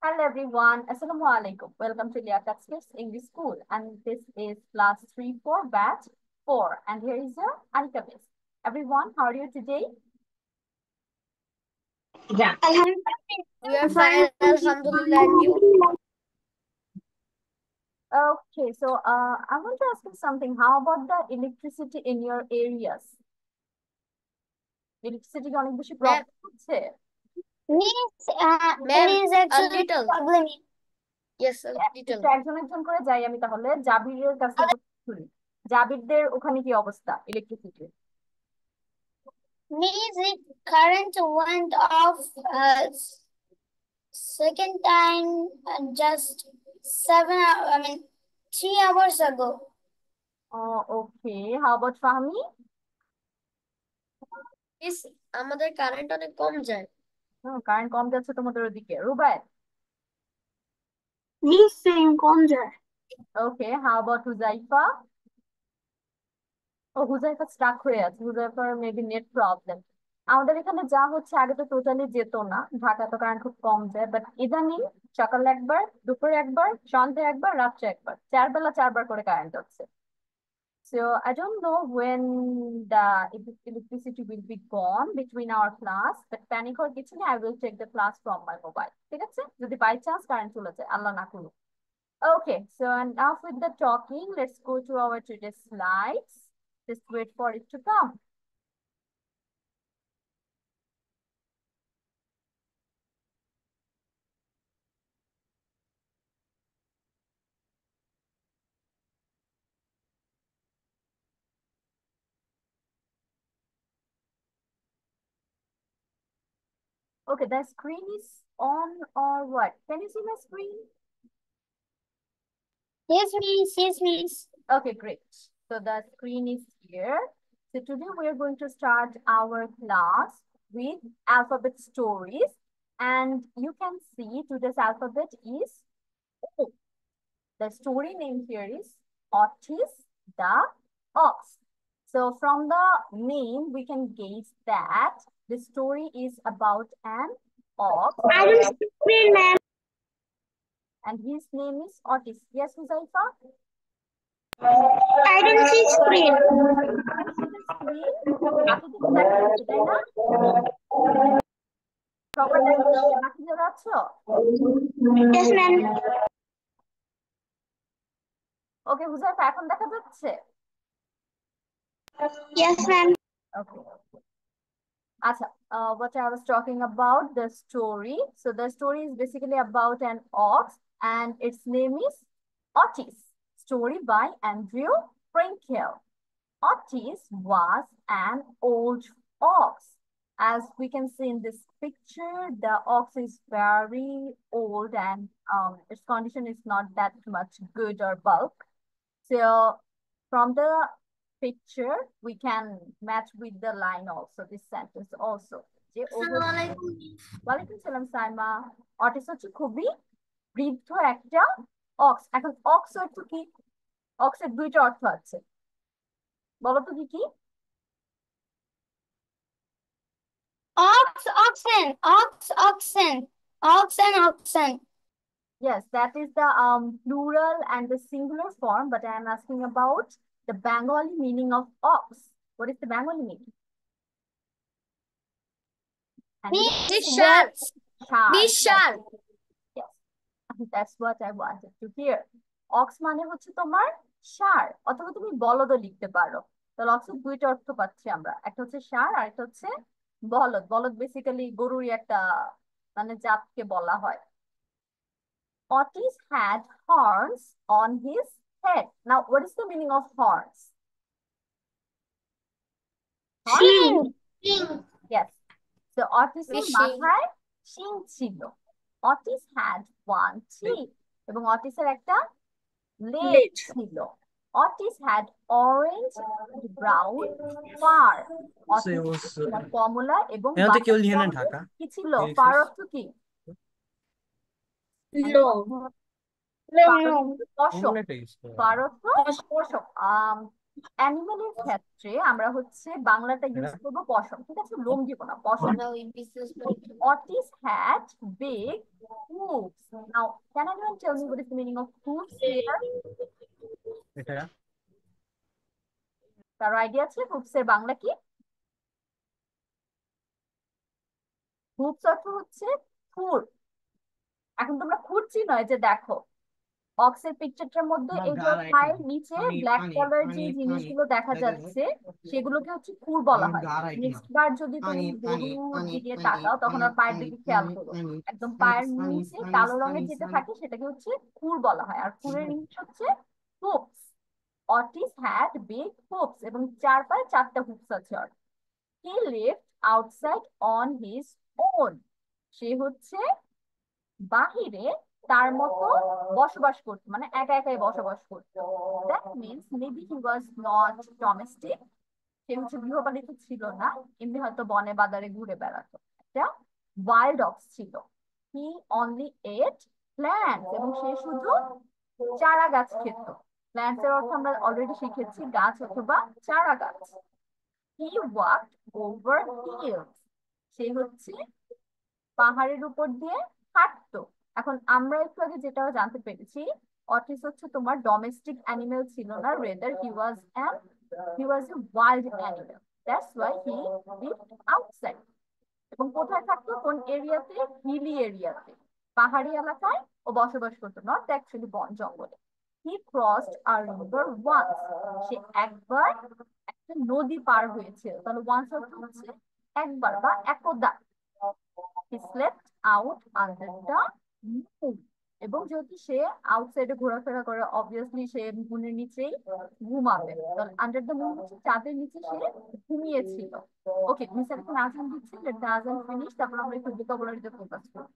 Hello everyone, Assalamu alaikum. Welcome to Liaquat Kids English School, and this is class 3-4 batch 4. And here is your Anika Miss. Everyone, how are you today? Yeah. We are fine, Alhamdulillah, and you? Okay, so I want to ask you something. How about the electricity in your areas? Electricity অনেক বেশি problem হচ্ছে? Ma'am, It is a actually little. problem. Yes, a little. একটু একজন করে যাই আমি তাহলে জাবিরের কাছে শুনি। জাবিরদের ওখানে কি অবস্থা electricity? Means it current went off second time just 3 hours ago. Oh, okay. How about Fahmi? Miss, আমাদের কারেন্ট অনেক কম যায়। কারেন্ট কম যাচ্ছে তোমাদের ওদিকে। রুবায়েত? Miss same কম যায়। Okay, how about Huzaifa? ও হুজাইফা স্টাক হয়ে আছে। হুজাইফার মেবি নেট প্রবলেম। আমাদের এখানে যা হচ্ছে আগে তো টোটালি যেত না, ঢাকা তো কারেন্ট খুব কম যায়, বাট ইদানিং সকালে একবার, দুপুরে একবার, সন্ধ্যে একবার, রাত্রে একবার, 4 বেলা 4বার করে কারেন্ট হচ্ছে। So I don't know when the electricity will be gone between our class, but panic হওয়ার কিছু নেই, I will take the class from my mobile. ঠিক আছে, যদি বাই চান্স কারেন্ট চলে যায়, আল্লাহ না করুক। Okay, so enough with the talking. Let's go to our today's slides. Just wait for it to come. Okay, the screen is on or what? Can you see my screen? Yes, miss. Yes, miss. Okay, great. So the screen is here. So today we are going to start our class with alphabet stories. And you can see today's alphabet is O. The story name here is Otis the Ox. So from the name, we can gauge that the story is about an ox. I don't see screen, ma'am. And his name is Otis. Yes, Huzaifa? I don't see screen. Yes, ma'am. Okay, Huzaifa এখন দেখা যাচ্ছে? Yes, ma'am. Okay. Acha, what I was talking about, the story. So the story is basically about an ox and its name is Otis. Story by Andrew Frankel. Otis was an old ox. As we can see in this picture, the ox is very old and its condition is not that much good or bulk. So from the picture, we can match with the line also, this sentence also. ওয়ালাইকুম সালাম সাইমা। অটিস হচ্ছে খুবই বৃদ্ধ একটা ox. এখন ox অর্থ কি? অক্সের দুইটা অর্থ আছে, বলো তো কি কি? Ox, oxen, ox, oxen, oxen, oxen. Yes, that is the plural and the singular form, but I am asking about the Bengali meaning of ox. What is the Bengali meaning? Bishal. Bishal. Yes, that's what I wanted to hear. Ox মানে হচ্ছে তোমার ষাঁড়, অথবা তুমি বলদও লিখতে পারো। তাহলে অক্সের দুইটা অর্থ পাচ্ছি আমরা, একটা হচ্ছে ষাঁড় আর একটা হচ্ছে বলদ। বলদ বেসিক্যালি গরুরই একটা মানে জাতকে বলা হয়। Otis had horns on his head. Now, what is the meaning of horns? Shin. Yes. So Otis এর মাথায় শিং ছিল। Otis had one teeth এবং Otis এর একটা লেজ ছিল। Otis had orange and brown fur. Otis কমলা এবং কি ছিল? ফার অর্থ কি? পশম। ফার অর্থ পশম। অ্যানিমেলের ক্ষেত্রে আমরা হচ্ছে বাংলাটা ইউজ করবো পশম, ঠিক আছে? লোম দিব না, পশম। Otis had big hooves. can tell me what is the meaning of hoops here? কারো আইডিয়া আছে হুপস এর বাংলা কি? হুপস অর্থ হচ্ছে খুর। এখন তোমরা খুঁড়ছি নয়, যে দেখো অক্সের পিকচারটার মধ্যে এই যে পায়ের নিচে ব্ল্যাক কালার যে জিনিসগুলো দেখা যাচ্ছে সেগুলোকে হচ্ছে খুর বলা হয়। নেক্সট বার যদি তুমি গরুর দিকে তাকাও তখন ওর পায়ের দিকে খেয়াল করো, একদম পায়ের নিচে কালো রঙের যেটা থাকে সেটাকে হচ্ছে খুর বলা হয়। আর খুরের ইংলিশ হচ্ছে hoofs. Otis had big hoofs, এবং চার পায়ে চারটা হুপস আছে ওর। He lived outside on his own, সে হচ্ছে বাহিরে তার মতো বসবাস করতো, মানে একা একাই বসবাস করতো। That means maybe he was not domestic, সে হচ্ছে গৃহপালিত ছিল না, এমনি হয়তো বনে বাজারে ঘুরে বেড়াতো। একটা ওয়াইল্ড অক্স ছিল। হি অনলি এট প্ল্যান্টস, এবং সে শুধু চারা গাছ খেত। প্ল্যান্টস এর অর্থ আমরা অলরেডি শিখেছি, গাছ অথবা চারা গাছ। হি ওয়াকড ওভার হিলস, সে হচ্ছে পাহাড়ের উপর দিয়ে হাঁটতো। এখন আমরা একটু আগে যেটা জানতে পেরেছি, অটিস হচ্ছে তোমার ডোমেস্টিক অ্যানিমেল ছিল না, rather he was a wild animal. That's why he lived outside. এবং কোথায় থাকতো, কোন এরিয়াতে? হিলি এরিয়াতে, পাহাড়ি এলাকায় ও বসবাস করতো, নট অ্যাকচুয়ালি বন জঙ্গলে। হি ক্রসড আ রিভার ওয়ান্স, সে একবার একটা নদী পার হয়েছিল। তাহলে ওয়ান্স অর্থ হচ্ছে একবার বা একদা। He slept out under the moon, এবং যেহেতু সে আউটসাইডে ঘোরাফেরা করে অবভিয়াসলি সে মুনের নিচেই ঘুমাবে। তাহলে আন্ডার দ্য মুন হচ্ছে চাঁদের নিচে সে ঘুমিয়েছিল। ওকে, মিস এখন আজান দিচ্ছে, লেট দ্য আজান ফিনিশ, তারপর আমরা একটু ভোকাবুলারিতে ফোকাস করব।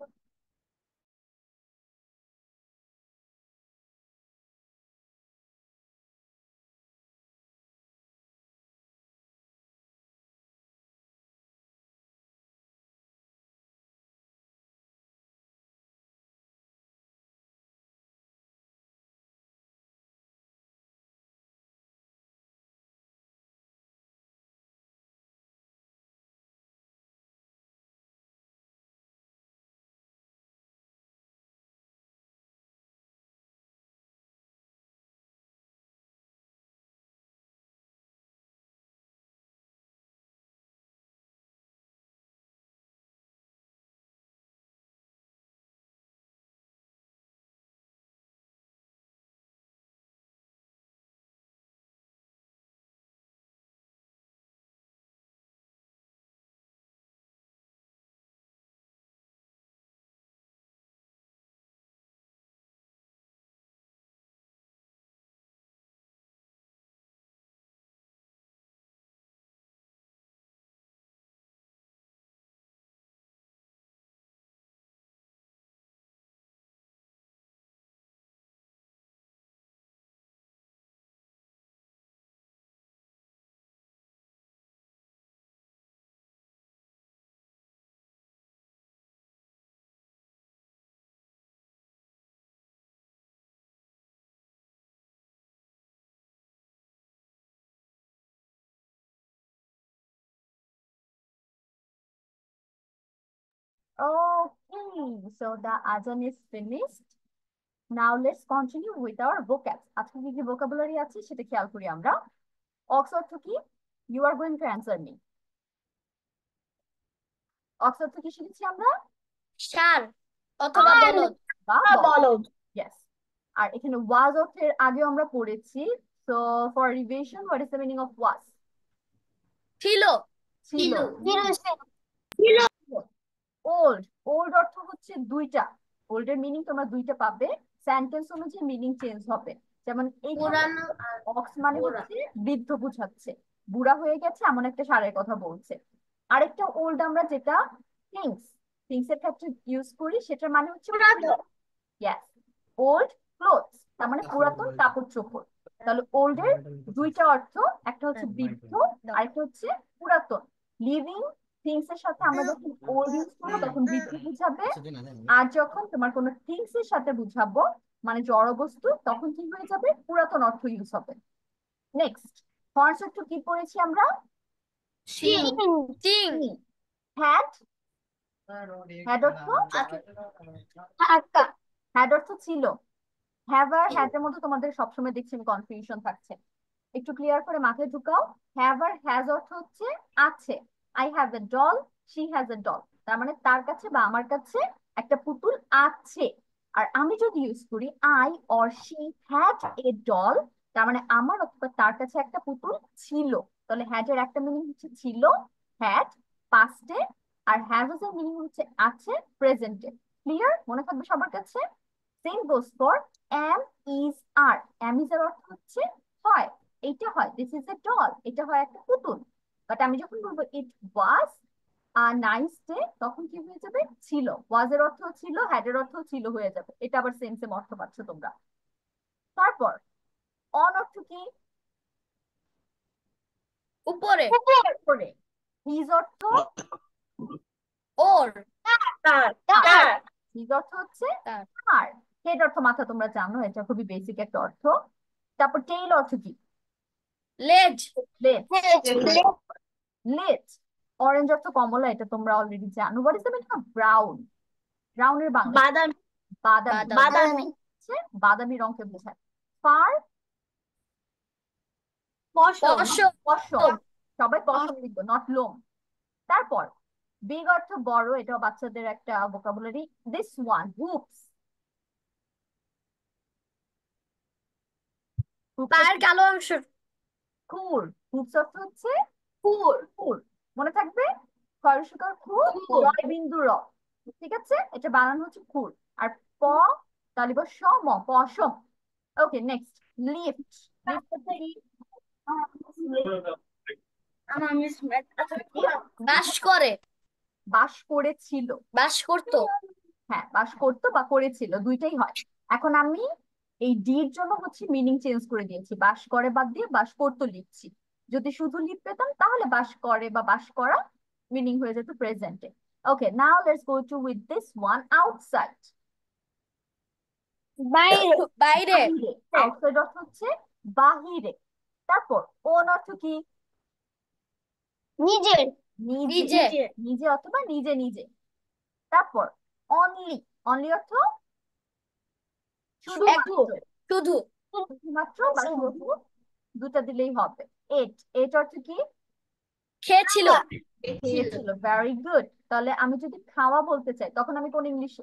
Okay, so the azan is finished. Now let's continue with our vocabs. আজকে কি কি vocabulary আছে সেটা খেয়াল করি আমরা। অক্স অর্থ কি? You are going to answer me. অক্স অর্থ কি শিখেছি আমরা? ষাঁড় অথবা বলদ। বা বলদ। Yes. আর এখানে ওয়াজ অর্থের আগেও আমরা পড়েছি। So for revision, what is the meaning of was? ছিল। ছিল। ওল্ড, ওল্ড অর্থ হচ্ছে দুইটা। ওল্ড এর মিনিং তোমরা দুইটা পাবে, সেন্টেন্স অনুযায়ী মিনিং চেঞ্জ হবে। যেমন পুরানো অক্স মানে হচ্ছে বৃদ্ধ বোঝাচ্ছে, বুড়া হয়ে গেছে এমন একটা ষাঁড়ের কথা বলছে। আরেকটা ওল্ড আমরা যেটা থিংস, থিংস এর ক্ষেত্রে ইউজ করি, সেটার মানে হচ্ছে ইয়েস, ওল্ড ক্লোথস, তার মানে পুরাতন কাপড় চোপড়। তাহলে ওল্ড এর দুইটা অর্থ, একটা হচ্ছে বৃদ্ধ আর একটা হচ্ছে পুরাতন। লিভিং থিংস এর সাথে আমরা যখন ওল্ড ইউজ করবো তখন বৃদ্ধ বুঝাবে, আর যখন তোমার কোনো থিংস এর সাথে বুঝাবো মানে জড় বস্তু তখন কি হয়ে যাবে, পুরাতন অর্থ ইউজ হবে। নেক্সট, হর্স অর্থ কি পড়েছি আমরা? সিং। হ্যাড, হ্যাড অর্থ থাকা। হ্যাড অর্থ ছিল। হ্যাভ আর হ্যাজ এর মধ্যে তোমাদের সবসময় দেখছি আমি কনফিউশন থাকছে, একটু ক্লিয়ার করে মাথায় ঢুকাও। হ্যাভ আর হ্যাজ অর্থ হচ্ছে আছে। I have a doll, she has a doll, তার মানে তার কাছে বা আমার কাছে একটা পুতুল আছে। আর আমি যদি ইউজ করি I or she had a doll, তার মানে আমার অথবা তার কাছে একটা পুতুল ছিল। তাহলে হ্যাড এর একটা মিনিং হচ্ছে ছিল, হ্যাড পাস্টে, আর হ্যাভ এর মিনিং হচ্ছে আছে প্রেজেন্টে। ক্লিয়ার? মনে থাকবে সবার কাছে? Same goes for am is are। am is এর অর্থ হচ্ছে হয়, এইটা হয়, দিস ইজ এ ডল, এটা হয় একটা পুতুল। বাট আমি যখন বলবো ইট ওয়াজ আ নাইস ডে, তখন কি হয়ে যাবে? ছিল। ওয়াজ এর অর্থ ছিল, হ্যাড এর অর্থ ছিল হয়ে যাবে। এটা আবার সেম সেম অর্থ পাচ্ছ তোমরা। তারপর অন অর্থ কি? উপরে। করে। হিজ অর্থ ওর। তার হিজ অর্থ হচ্ছে তার। আর। হেড অর্থ মাথা, তোমরা জানো, এটা খুবই বেসিক একটা অর্থ। তারপর টেইল অর্থ কি? লেজ। লেজ। লেজ। অরেঞ্জ অর্থ কমলা, এটা তোমরা অলরেডি জানো। What is the meaning of brown? ব্রাউনের বাংলা বাদাম বাদামি। বাদামি। হচ্ছে বাদামি রংকে বোঝায়। ফার পশম পশম। পশম। সবাই পশম লিখবো, নট লোম। তারপর বিগ অর্থ বড়, এটাও বাচ্চাদের একটা ভোকাবুলারি। This one hoops. পায়ের কালো অংশ। খুর। হুপস অর্থ হচ্ছে খুর। খুর মনে থাকবে, খরস্বকার খু, খুর। রয় বিন্দু র। ঠিক আছে, এটা বানানো হচ্ছে খুর। আর প তালিব স ম, পশম। ওকে, নেক্সট লিফট। লিফট হচ্ছে কি? আমার মিস বাস করে। বাস করেছিল। বাস করতো। হ্যাঁ, বাস করতো বা করেছিল, দুইটাই হয়। এখন আমি এই ডির জন্য হচ্ছে মিনিং চেঞ্জ করে দিয়েছি, বাস করে বাদ দিয়ে বাস করতো লিখছি। যদি শুধু লিপ পেতাম তাহলে বাস করে বা বাস করা মিনিং হয়ে যেত প্রেজেন্টে। Okay, now let's go to with this one, outside. বাইরে বাইরে। বাহিরে। আউটসাইড অর্থ হচ্ছে বাহিরে। তারপর ওন অর্থ কি? নিজের নিজে। নিজে। নিজে অথবা নিজে নিজে। তারপর অনলি। অনলি অর্থ এক। শুধুমাত্র। শুধু। শুধুমাত্র বা শুধু, দুটা দিলেই হবে। এট। এট অর্থ কি? খেয়েছিল। খেয়েছিল। Very good. তাহলে আমি যদি খাওয়া বলতে চাই তখন আমি কোন ইংলিশ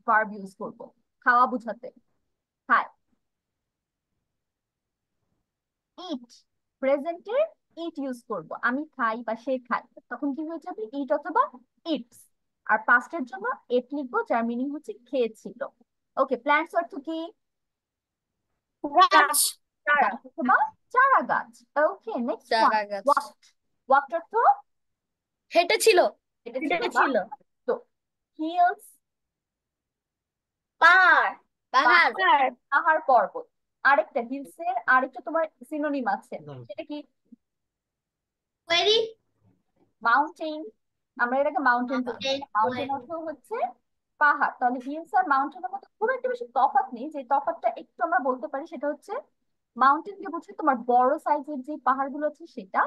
ভার্ব ইউজ করব খাওয়া বুঝাতে? খায়। ইট। প্রেজেন্টে ইট ইউজ করব, আমি খাই বা সে খায়, তখন কি হয়ে যাবে? ইট অথবা ইটস। আর পাস্টের জন্য এট লিখবো, যার মিনিং হচ্ছে খেয়েছিল। ওকে, প্ল্যান্টস অর্থ কি? গাছ গাছ অথবা চারা গাছ। ওকে, নেক্সট ওয়ান, চারা গাছ। ওয়াক। ওয়াক অর্থ হেঁটেছিল। এটা এটা ছিল ছিল বা তো। হিলস। পাহাড় পাহাড়। পাহাড় পর্বত। আরেকটা হিলস এর আরেকটা তোমার সিনোনিম আছে, সেটা কি? Query mountain. আমরা এটাকে মাউন্টেন বলি। মাউন্টেন অর্থ হচ্ছে পাহাড়। তাহলে হিলস আর মাউন্টেনের মধ্যে খুব একটা বেশি তফাৎ নেই, যে তফাৎটা একটু আমরা বলতে পারি সেটা হচ্ছে মাউন্টেন কে বুঝে তোমার বড় সাইজের যে পাহাড়গুলো আছে সেটা,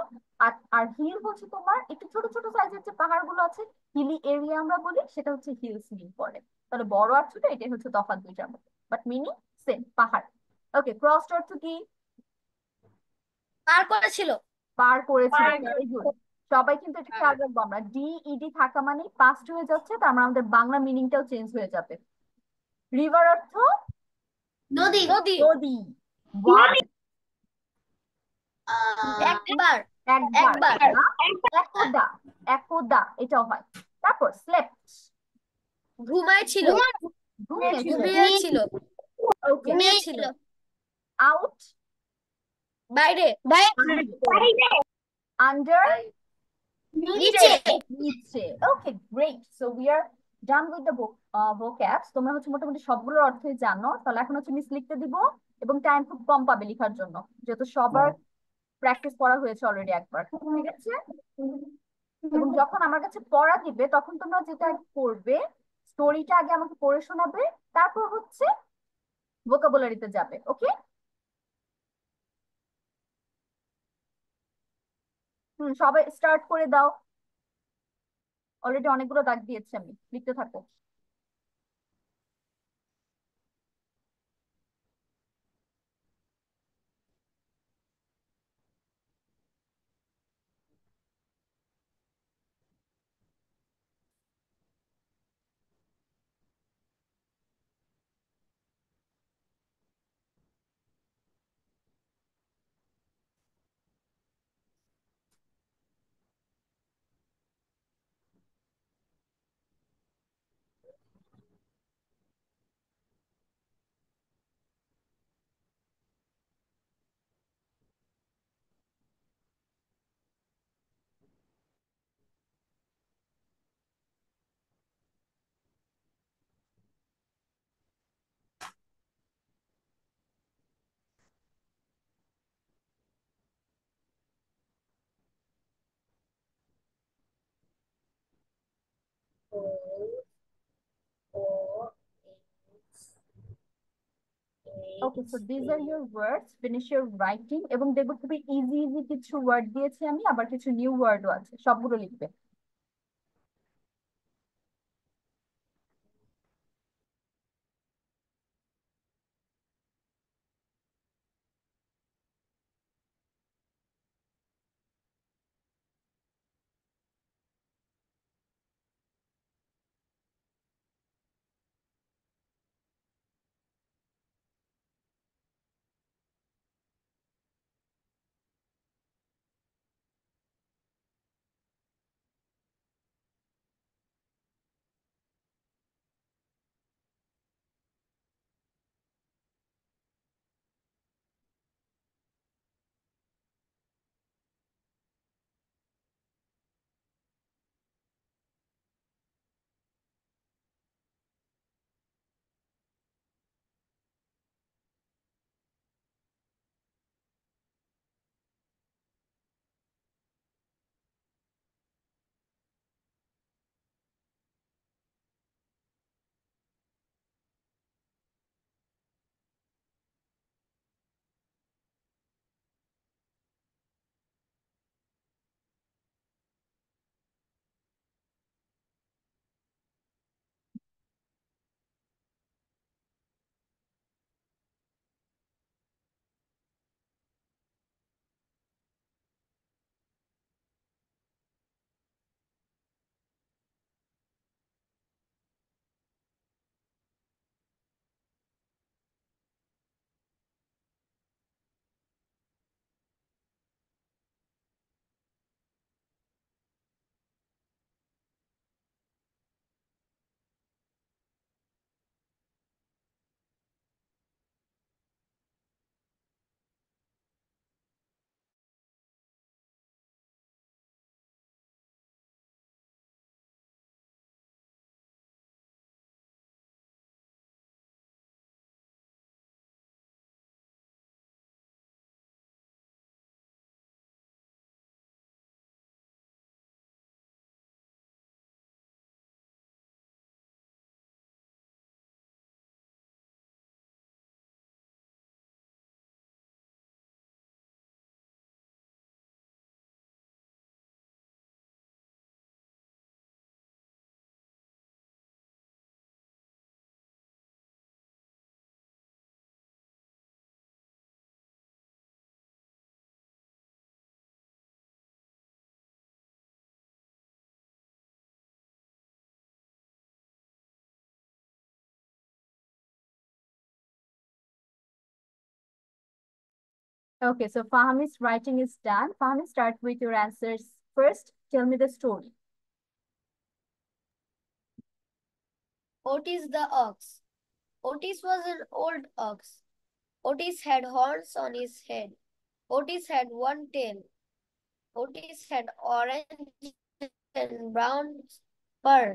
আর আর হিল হচ্ছে তোমার একটু ছোট ছোট সাইজের যে পাহাড়গুলো আছে, হিলি এরিয়া আমরা বলি, সেটা হচ্ছে হিলস মিন করে। তাহলে বড় আর ছোট এটাই হচ্ছে তফাৎ দুইটার মধ্যে, বাট মিনিং সেম, পাহাড়। ওকে, ক্রস অর্থ কি? পার করেছিল। পার করেছিল। Very good. সবাই কিন্তু এটা খেয়াল রাখবো, আমরা ডি ইডি থাকা মানে পাস্ট হয়ে যাচ্ছে, তার মানে আমাদের বাংলা মিনিংটাও চেঞ্জ হয়ে যাবে। রিভার অর্থ নদী নদী। নদী। ওয়ান। একবার। একবার। একবার। না, একদা। একদা এটাও হয়। তারপর স্লেপ্ট। ঘুমাইছিল। ঘুমিয়েছিল। ঘুমিয়েছিল। ওকে, ঘুমিয়েছিল। আউট। বাইরে। আন্ডার। নিচে। নিচে। Okay, great. So we are done with the vocabs। তোমরা হচ্ছে মোটামুটি সবগুলোর অর্থই জানো। তাহলে এখন হচ্ছে মিস লিখতে দিব, এবং টাইম খুব কম পাবে লেখার জন্য, যেহেতু সবার প্র্যাকটিস করা হয়েছে অলরেডি একবার। ঠিক আছে? এবং যখন আমার কাছে পড়া দিবে তখন তোমরা যেটা করবে, স্টোরিটা আগে আমাকে পড়ে শোনাবে, তারপর হচ্ছে ভোকাবুলারিতে যাবে। ওকে? সবাই স্টার্ট করে দাও। অলরেডি অনেকগুলো দাগ দিয়েছি আমি, লিখতে থাকো। Okay, so this are your words, finish your writing. এবং দেখবো খুবই ইজি ইজি কিছু ওয়ার্ড দিয়েছি আমি, আবার কিছু নিউ ওয়ার্ডও আছে, সবগুলো লিখবে। Okay, so Fahmi's writing is done. Fahmi, start with your answers first. Tell me the story. Otis the ox. Otis was an old ox. Otis had horns on his head. Otis had one tail. Otis had orange and brown fur.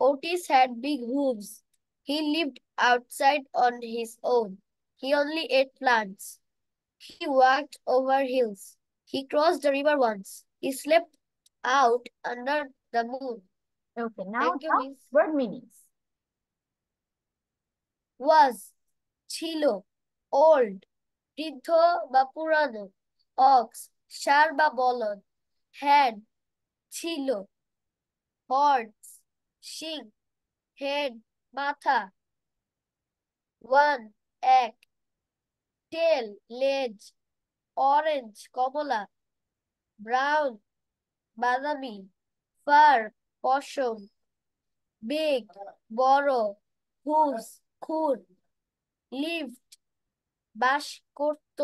Otis had big hooves. He lived outside on his own. He only ate plants. He walked over hills. He crossed the river once. He slept out under the moon. Okay, now Thank you, the Miss. word meanings. Was, ছিল, old, বৃদ্ধ বা পুরানো, ox, ষাঁড় বা বলদ, had, ছিল, horns, শিং, head, মাথা, one, এক, tail, লেজ, orange, কমলা, brown, বাদামি, fur, পশম, big, বড়, hooves, খুর, lived, বাস করত,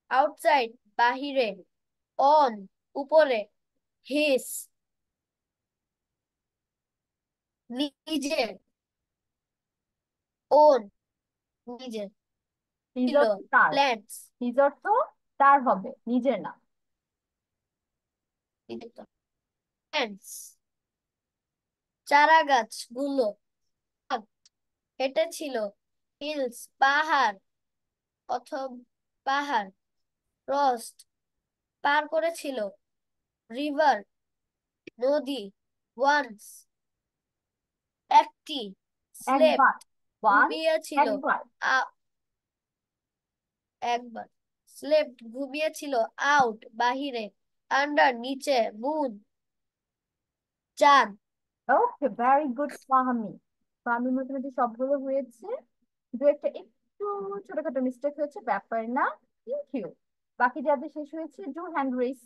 outside, বাহিরে, on, উপরে, his, নিজের, own, নিজের, His ছিল, অর্থ তার। plants, His অর্থ তার হবে, নিজের না। plants, চারা গাছগুলো, হেঁটেছিল, hills, পাহাড় অথবা পাহাড়, crossed, পার করেছিল, river, নদী, once, একটি, slept, একবার, one, ঘুমিয়েছিল, একবার। একবার। স্লেপ্ট ঘুমিয়েছিল। আউট বাহিরে। আন্ডার নিচে। মুন চাঁদ। ওকে, ভেরি গুড ফাহামি। ফাহামি মোটামুটি সবগুলো হয়েছে, দু একটা একটু ছোটখাটো মিস্টেক হয়েছে, ব্যাপার না। Thank you. বাকি যাদের শেষ হয়েছে, ডু হ্যান্ড রেস।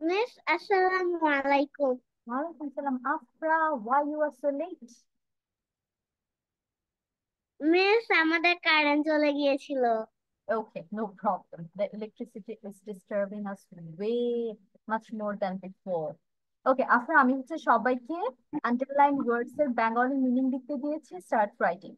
মিস আসসালামু আলাইকুম। ওয়ালাইকুম সালাম Afra, why you are so late? Miss আমাদের কারেন্ট চলে গিয়েছিল। Okay, no problem. The electricity is disturbing us way much more than before. Okay, Afra, আমি হচ্ছে সবাইকে আন্ডারলাইন ওয়ার্ডস এর বেঙ্গলি মিনিং লিখতে দিয়েছি, start writing.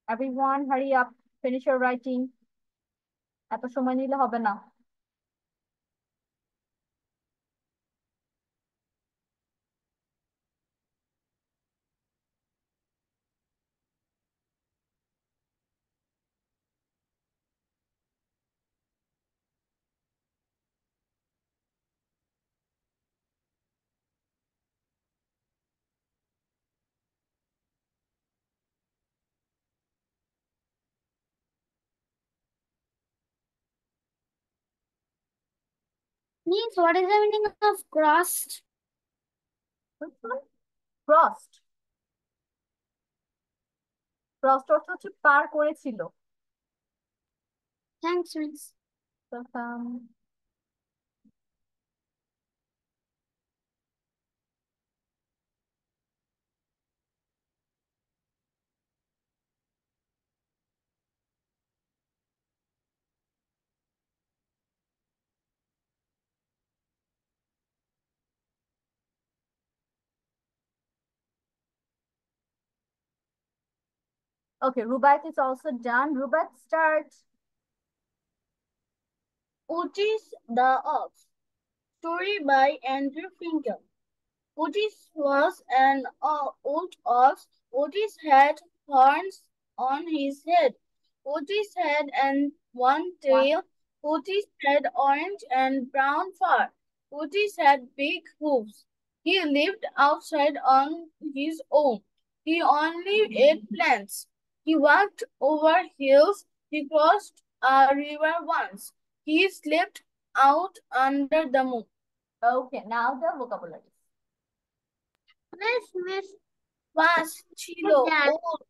Everyone, hurry up. Finish your writing. এত সময় নিলে হবে না। Means what is the meaning of crossed? Which one? Crossed. Crossed অর্থ হচ্ছে পার করেছিল। Thanks, Miss. Welcome. Okay, Rubaiyat is also done. Rubaiyat, start. Otis the Ox. Story by Andrew Finkel. Otis was an old ox. Otis had horns on his head. Otis had one tail. Otis had orange and brown fur. Otis had big hooves. He lived outside on his own. He only ate plants. He walked over hills. He crossed a river once. He slept out under the moon. Okay, now the vocabulary. Miss. বাস ছিল ওট,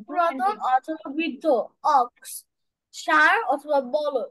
পুরাতন অথবা বৃদ্ধ, ox ষাঁড় অথবা বলদ,